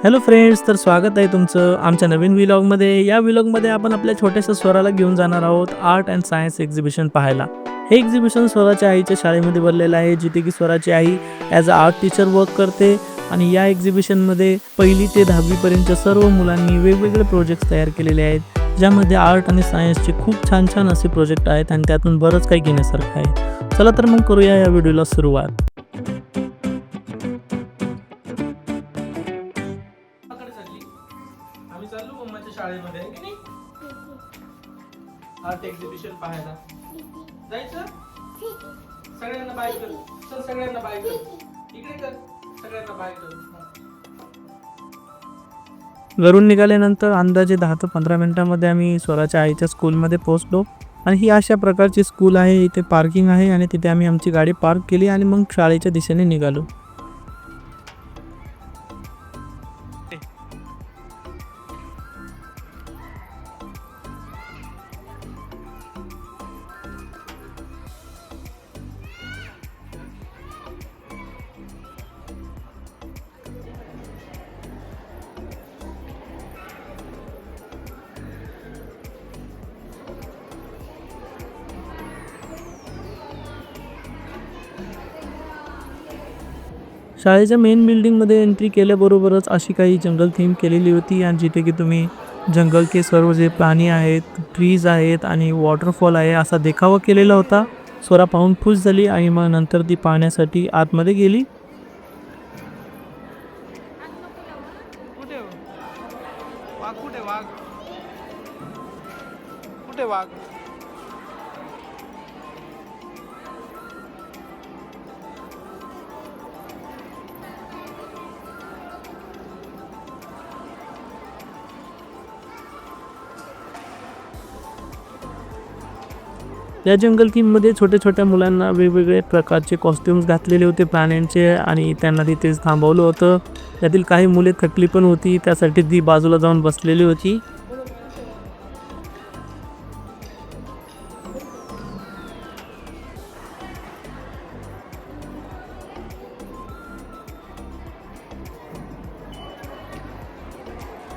Hello friends, तर स्वागत आहे तुमचं आमच्या नवीन व्लॉगमध्ये. या व्लॉगमध्ये आपण आपल्या छोट्याशा स्वराला घेऊन जाणार आहोत आर्ट अँड सायन्स एक्झिबिशन पाहायला. हे एक्झिबिशन स्वराच्या आईच्या शाळेमध्ये भरलेलं आहे, जिथे की स्वराची आई as a art teacher work करते. आणि या एक्झिबिशनमध्ये 1ली ते 10वी पर्यंतच्या सर्व मुलांनी वेगवेगळे प्रोजेक्ट्स तयार केलेले आहेत, ज्यामध्ये आर्ट आणि सायन्सचे खूप छान छान असे प्रोजेक्ट आहेत आणि त्यातून बरंच काही घेण्यासारखं आहे. चला तर मग करूया या व्हिडिओला सुरुवात. आम्ही चाललो मम्माच्या शाळेमध्ये आहे की नाही, आर्ट एक्झिबिशन पाहायला जायचं. सगळ्यांना बाय कर. चल सगळ्यांना बाय कर. इकडे कर. सगळ्यांना बाय कर. घरून निघाल्यानंतर अंदाजे 10 ते 15 मिनिटांमध्ये आम्ही स्वराच्या आईच्या स्कूलमध्ये पोहोचलो. आणि ही अशा प्रकारची स्कूल आहे. इथे पार्किंग आहे आणि तिथे आम्ही आमची गाडी पार्क केली आणि मग शाळेच्या दिशेने निघालो. शाळेच्या मेन बिल्डिंगमध्ये एंट्री केल्याबरोबरच अशी काही जंगल थीम केलेली होती, आणि जिथे की तुम्ही जंगल के सर्व जे प्राणी आहेत, ट्रीज आहेत आणि वॉटरफॉल आहे असा देखावा केलेला होता. स्वरा पाहून खुश झाली आणि मग नंतर ती पाहण्यासाठी आतमध्ये गेली. कुठे वाघ? या जंगल थीममध्ये छोट्या छोट्या मुलांना वेगवेगळे प्रकारचे कॉस्ट्युम्स घातलेले होते प्राण्यांचे, आणि त्यांना तिथेच थांबवलं होतं. त्यातील काही मुले थकली पण होती, त्यासाठी ती बाजूला जाऊन बसलेली होती.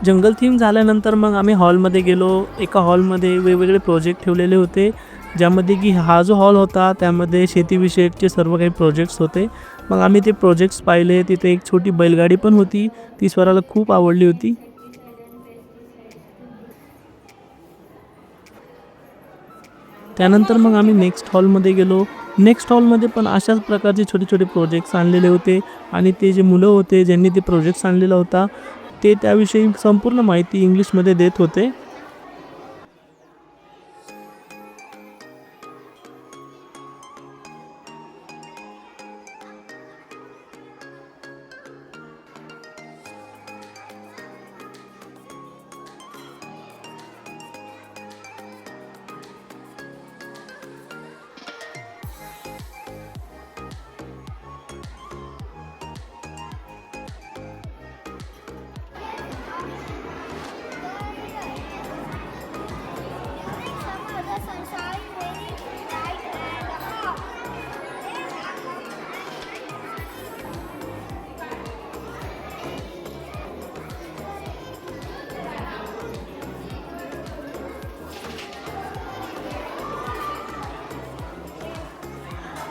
जंगल थीम झाल्यानंतर मग आम्ही हॉलमध्ये गेलो. एका हॉलमध्ये वेगवेगळे प्रोजेक्ट ठेवलेले होते, ज्यामध्ये की हा जो हॉल होता त्यामध्ये शेतीविषयकचे सर्व काही प्रोजेक्ट्स होते. मग आम्ही ते प्रोजेक्ट्स पाहिले. तिथे एक छोटी बैलगाडी पण होती, ती स्वराला खूप आवडली होती. त्यानंतर मग आम्ही नेक्स्ट हॉलमध्ये गेलो. नेक्स्ट हॉलमध्ये पण अशाच प्रकारचे छोटे छोटे प्रोजेक्ट्स आणलेले होते, आणि ते जे मुलं होते ज्यांनी ते प्रोजेक्ट्स आणलेला होता, ते त्याविषयी संपूर्ण माहिती इंग्लिशमध्ये देत होते.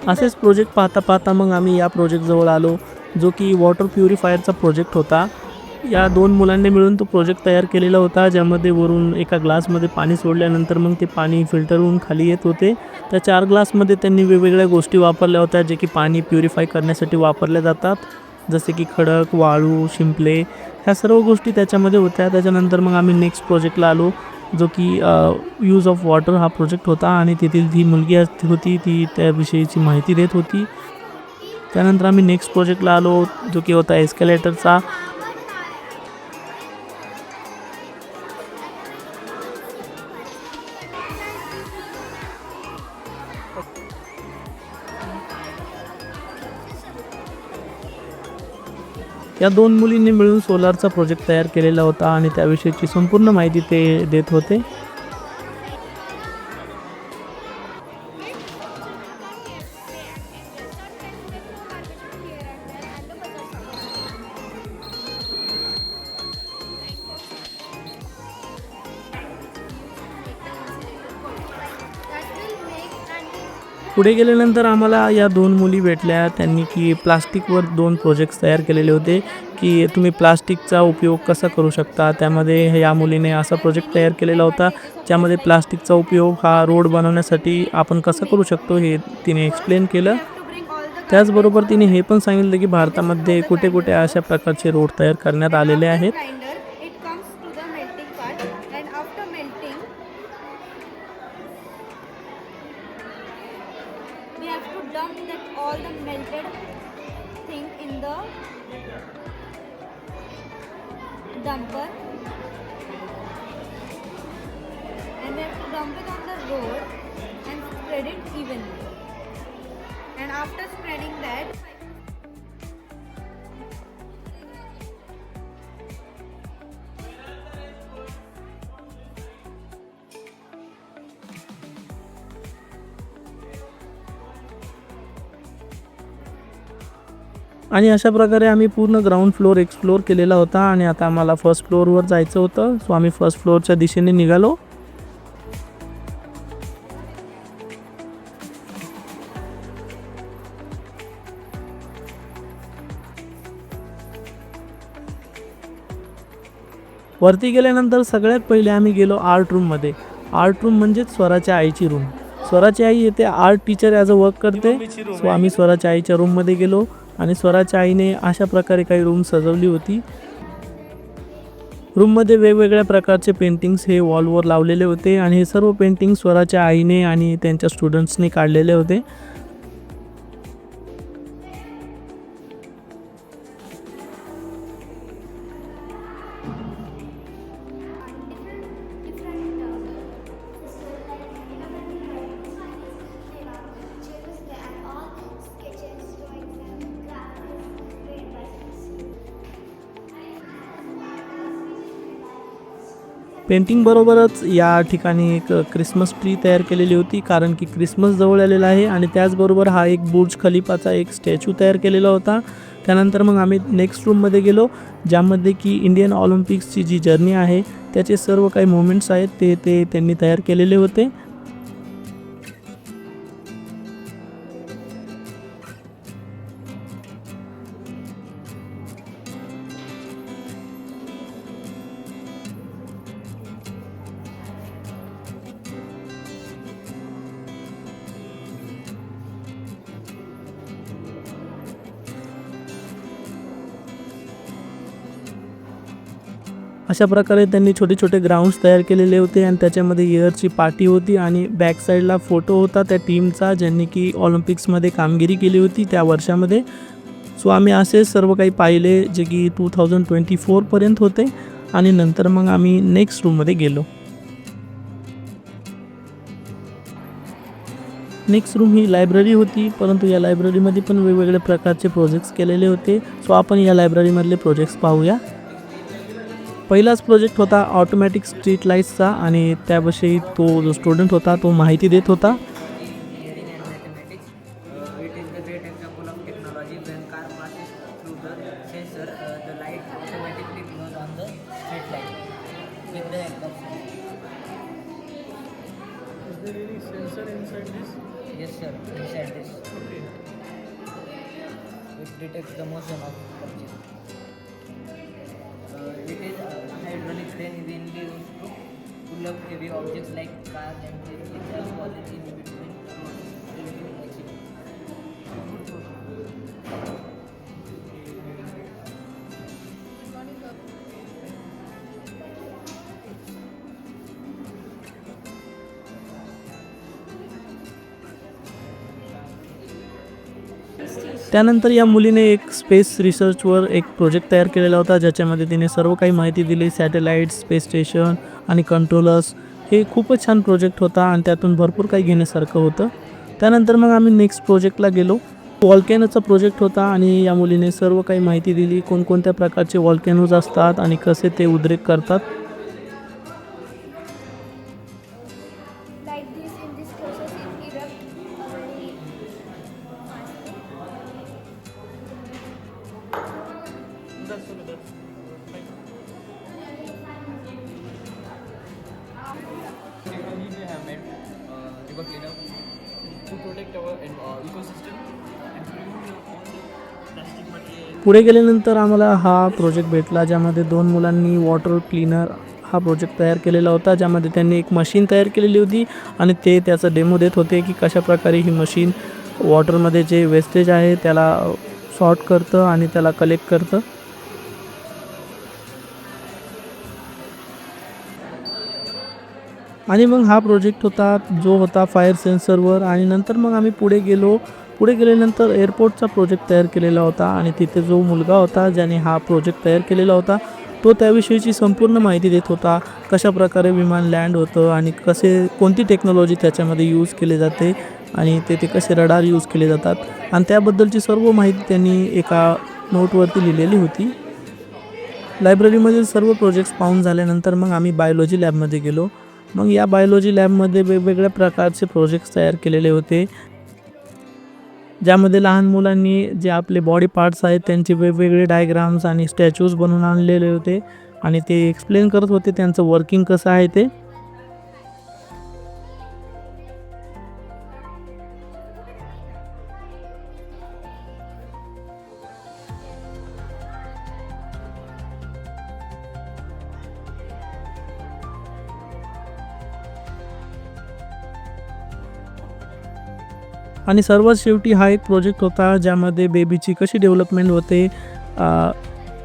असेच प्रोजेक्ट पाहता पाहता मग आम्ही या प्रोजेक्टजवळ आलो, जो की वॉटर प्युरिफायरचा प्रोजेक्ट होता. या 2 मुलांनी मिळून तो प्रोजेक्ट तयार केलेला होता, ज्यामध्ये वरून एका ग्लासमध्ये पाणी सोडल्यानंतर मग ते पाणी फिल्टर होऊन खाली येत होते. त्या 4 ग्लासमध्ये त्यांनी वेगवेगळ्या गोष्टी वापरल्या होत्या, जे की पाणी प्युरिफाय करण्यासाठी वापरल्या जातात, जसे की खडक, वाळू, शिंपले, ह्या सर्व गोष्टी त्याच्यामध्ये होत्या. त्याच्यानंतर मग आम्ही नेक्स्ट प्रोजेक्टला आलो, जो की यूज ऑफ वॉटर हा प्रोजेक्ट होता, आणि तेथील ती मुलगी होती, ती त्याविषयीची माहिती देत होती. त्यानंतर आम्ही नेक्स्ट प्रोजेक्टला आलो, जो की होता एस्केलेटरचा. या 2 मुलींनी मिळून सोलारचा प्रोजेक्ट तयार केलेला होता, आणि त्याविषयीची संपूर्ण माहिती ते देत होते. पुढे गेल्यानंतर आम्हाला या 2 मुली भेटल्या. त्यांनी की प्लास्टिकवर 2 प्रोजेक्ट्स तयार केलेले होते, की तुम्ही प्लास्टिकचा उपयोग कसा करू शकता. त्यामध्ये या मुलीने असा प्रोजेक्ट तयार केलेला होता, ज्यामध्ये प्लास्टिकचा उपयोग हा रोड बनवण्यासाठी आपण कसा करू शकतो हे तिने एक्सप्लेन केलं. त्याचबरोबर तिने हे पण सांगितलं, की भारतामध्ये कुठे-कुठे अशा प्रकारचे रोड तयार करण्यात आलेले आहेत. We have to dump that all the melted thing in the dumper, and we have to dump it on the road and spread it evenly. And after spreading that, आणि अशा प्रकारे आम्ही पूर्ण ग्राउंड फ्लोअर एक्सप्लोअर केलेला होता आणि आता आम्हाला फर्स्ट फ्लोअरवर जायचं होतं. सो आम्ही फर्स्ट फ्लोअरच्या दिशेने निघालो. वरती गेल्यानंतर सगळ्यात पहिले आम्ही गेलो आर्ट रूममध्ये. आर्ट रूम म्हणजेच स्वराच्या आईची रूम. स्वराची आई येथे art teacher as a work करते. सो आम्ही स्वराच्या आईच्या रूममध्ये गेलो आणि स्वराच्या आईने अशा प्रकारे काही रूम सजवली होती. रूममध्ये वेगवेगळ्या प्रकारचे पेंटिंग्स हे वॉलवर लावलेले होते आणि हे सर्व पेंटिंग स्वराच्या आईने आणि त्यांच्या स्टुडंट्सने काढलेले होते. पेंटिंग बरोबरच या ठिकाणी एक क्रिसमस ट्री तयार केलेली होती, कारण की क्रिसमस जवळ आलेला आहे. आणि त्याचबरोबर हा एक बुर्ज खलिफाचा एक स्टॅच्यू तयार केलेला होता. त्यानंतर मग आम्ही नेक्स्ट रूममध्ये गेलो, ज्यामध्ये की इंडियन ऑलिम्पिक्सची जी जर्नी आहे त्याचे सर्व काही मोमेंट्स आहेत ते त्यांनी तयार केलेले होते. अशा प्रकारे त्यांनी छोटे छोटे ग्राउंड्स तयार केलेले होते आणि त्याच्यामध्ये एअरची पार्टी होती आणि बॅक साईडला फोटो होता त्या टीमचा, ज्यांनी की ऑलिम्पिक्समध्ये कामगिरी केली होती त्या वर्षामध्ये. सो आम्ही असे सर्व काही पाहिले जे की 2024पर्यंत होते. आणि नंतर मग आम्ही नेक्स्ट रूममध्ये गेलो. नेक्स्ट रूम ही लायब्ररी होती, परंतु या लायब्ररीमध्ये पण वेगवेगळ्या प्रकारचे प्रोजेक्ट्स केलेले होते. सो आपण या लायब्ररीमधले प्रोजेक्ट्स पाहूया. पहिलाच प्रोजेक्ट होता ऑटोमॅटिक स्ट्रीट लाईट्सचा आणि त्याविषयी तो जो स्टुडंट होता तो माहिती देत होता. Yes, sir. Inside this. Okay. It detects the motion of object. It is a hydraulic crane is mainly used to pull up heavy objects like cars and trains which are falling in between roads. त्यानंतर या मुलीने एक space रिसर्चवर एक project तयार केलेला होता, ज्याच्यामध्ये तिने सर्व काही माहिती दिली. सॅटेलाईट, स्पेस स्टेशन आणि कंट्रोलर्स. हे खूपच छान प्रोजेक्ट होता आणि त्यातून भरपूर काही घेण्यासारखं होतं. त्यानंतर मग आम्ही नेक्स्ट प्रोजेक्टला गेलो. वॉल्कॅनोचा प्रोजेक्ट होता आणि या मुलीने सर्व काही माहिती दिली, कोणकोणत्या प्रकारचे वॉल्कॅनोज असतात आणि कसे ते उद्रेक करतात. like this in this process it erupt very fastly. Recently they have made river cleanup to protect protect our ecosystem and remove all the plastic material. पुढे गेल्यानंतर आम्हाला हा प्रोजेक्ट भेटला ज्यामध्ये 2 मुलांनी वॉटर क्लीनर हा प्रोजेक्ट तयार केलेला होता, ज्यामध्ये त्यांनी एक मशीन तयार केलेली होती आणि ते त्याचा डेमो देत होते की कशाप्रकारे ही मशीन वॉटरमध्ये जे वेस्टेज आहे त्याला सॉर्ट करतं आणि त्याला कलेक्ट करतं. आणि मग हा प्रोजेक्ट होता जो होता फायर सेन्सरवर. आणि नंतर मग आम्ही पुढे गेल्यानंतर एअरपोर्टचा प्रोजेक्ट तयार केलेला होता आणि तिथे जो मुलगा होता ज्याने हा प्रोजेक्ट तयार केलेला होता तो त्याविषयीची संपूर्ण माहिती देत होता. कशाप्रकारे विमान लँड होतं आणि कोणती टेक्नॉलॉजी त्याच्यामध्ये यूज केली जाते आणि ते कसे रडार यूज केले जातात आणि त्याबद्दलची सर्व माहिती त्यांनी एका नोटवरती लिहिलेली होती. लायब्ररीमधील सर्व प्रोजेक्ट्स पाहून झाल्यानंतर मग आम्ही बायोलॉजी लॅबमध्ये गेलो. मग या बायोलॉजी लॅबमध्ये वेगवेगळ्या प्रकारचे प्रोजेक्ट्स तयार केलेले होते, ज्यामध्ये लहान मुलांनी जे आपले बॉडी पार्ट्स आहेत त्यांचे वेगवेगळे डायग्राम्स आणि स्टॅच्यूज बनवून आणलेले होते आणि ते एक्सप्लेन करत होते त्यांचं वर्किंग कसं आहे ते. आणि सर्वात शेवटी हा एक प्रोजेक्ट होता ज्यामध्ये बेबीची कशी डेव्हलपमेंट होते,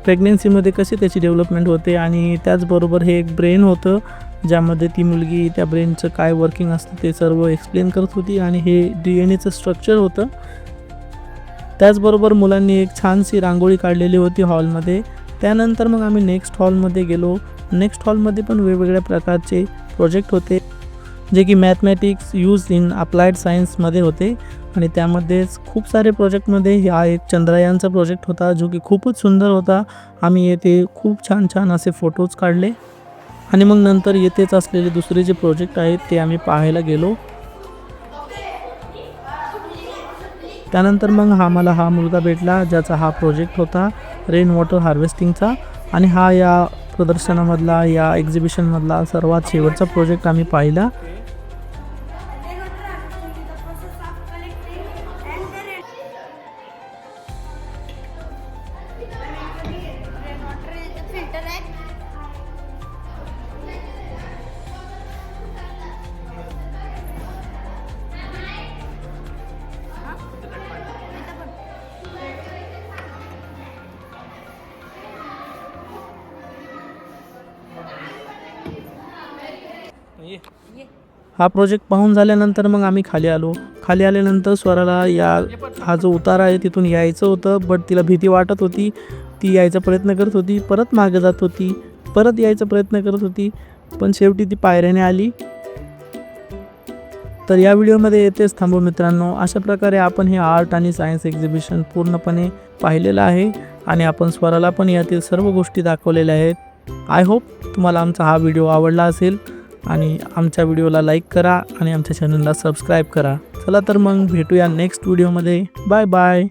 प्रेग्नेन्सीमध्ये कशी त्याची डेव्हलपमेंट होते आणि त्याचबरोबर हे एक ब्रेन होतं ज्यामध्ये ती मुलगी त्या ब्रेनचं काय वर्किंग असतं ते सर्व एक्सप्लेन करत होती आणि हे DNA स्ट्रक्चर होतं. त्याचबरोबर मुलांनी एक छानशी रांगोळी काढलेली होती हॉलमध्ये. त्यानंतर मग आम्ही नेक्स्ट हॉलमध्ये गेलो. नेक्स्ट हॉलमध्ये पण वेगवेगळ्या प्रकारचे प्रोजेक्ट होते जे की मॅथमॅटिक्स यूज इन अप्लाइड सायन्समध्ये होते आणि त्यामध्येच खूप सारे प्रोजेक्टमध्ये हा एक चंद्रयानचा प्रोजेक्ट होता जो की खूपच सुंदर होता. आम्ही येथे खूप छान असे फोटोज काढले आणि मग नंतर येथेच असलेले दुसरे जे प्रोजेक्ट आहेत ते आम्ही पाहायला गेलो. त्यानंतर मग आम्हाला हा मुलगा भेटला ज्याचा हा प्रोजेक्ट होता रेन वॉटर हार्वेस्टिंगचा आणि हा या प्रदर्शनामधला या एक्झिबिशनमधला सर्वात शेवटचा प्रोजेक्ट आम्ही पाहिला. हा प्रोजेक्ट पाहून झाल्यानंतर मग आम्ही खाली आल्यानंतर स्वराला हा जो उतारा आहे तिथून यायचं होतं, बट तिला भीती वाटत होती. ती यायचा प्रयत्न करत होती, परत मागे जात होती, परत यायचा प्रयत्न करत होती, पण शेवटी ती पायऱ्याने आली. तर या व्हिडिओमध्ये येतेच थांबू मित्रांनो. अशा प्रकारे आपण हे आर्ट आणि सायन्स एक्झिबिशन पूर्णपणे पाहिलेलं आहे आणि आपण स्वराला पण यातील सर्व गोष्टी दाखवलेल्या आहेत. आय होप तुम्हाला आमचा हा व्हिडिओ आवडला असेल आणि आमच्या व्हिडिओला लाईक करा आणि आमच्या चॅनलला सबस्क्राईब करा. चला तर मग भेटूया नेक्स्ट व्हिडिओमध्ये. Bye bye.